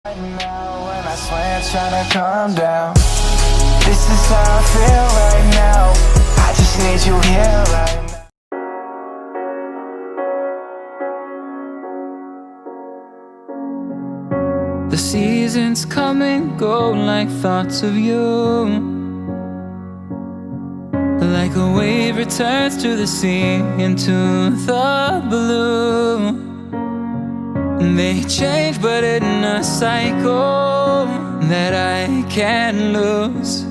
Now when I swear trying to calm down, this is how I feel right now. I just need you here right now. The seasons come and go like thoughts of you, like a wave returns to the sea into the blue. They change but in a cycle that I can't lose,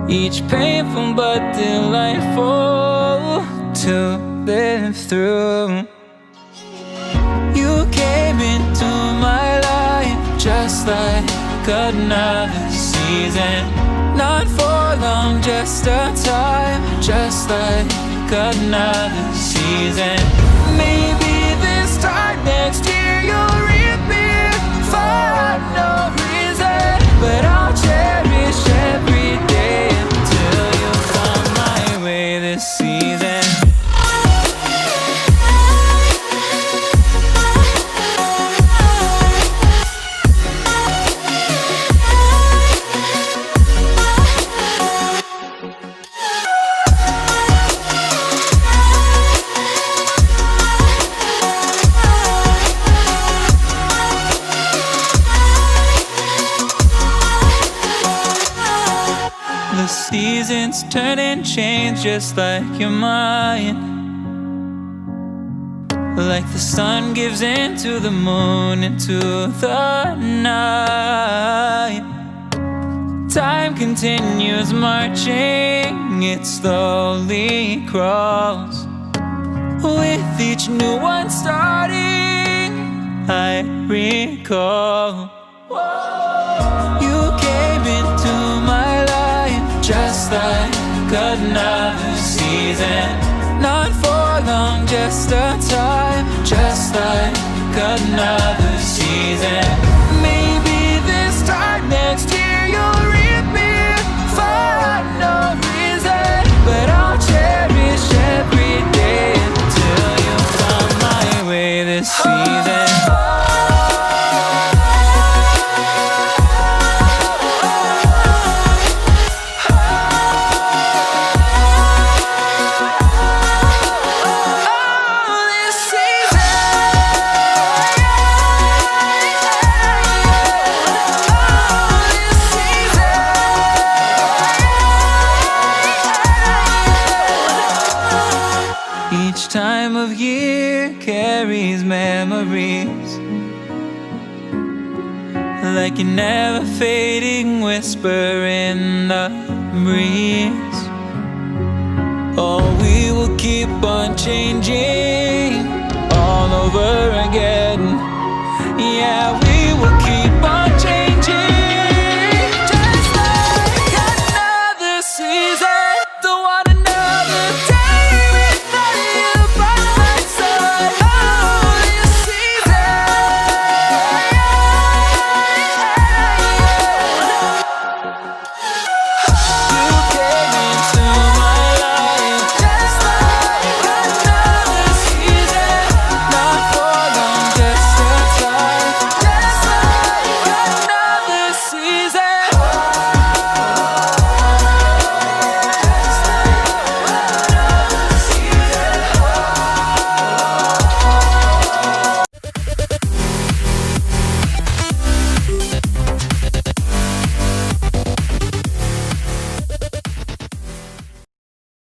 each painful but delightful to live through. You came into my life just like another season, not for long, just a time, just like another season. Maybe this time next year you'll reappear for no reason, but I'll cherish every day until you come my way this season. The seasons turn and change just like your mind, like the sun gives into the moon, into the night. Time continues marching, it slowly crawls. With each new one starting, I recall you came into my life just like another season, not for long, just a time, just like another season. Maybe this time next year you'll reappear for no reason, but I'll cherish every day until you come my way this season. Each time of year carries memories, like a never fading whisper in the breeze. Oh, we will keep on changing all over again.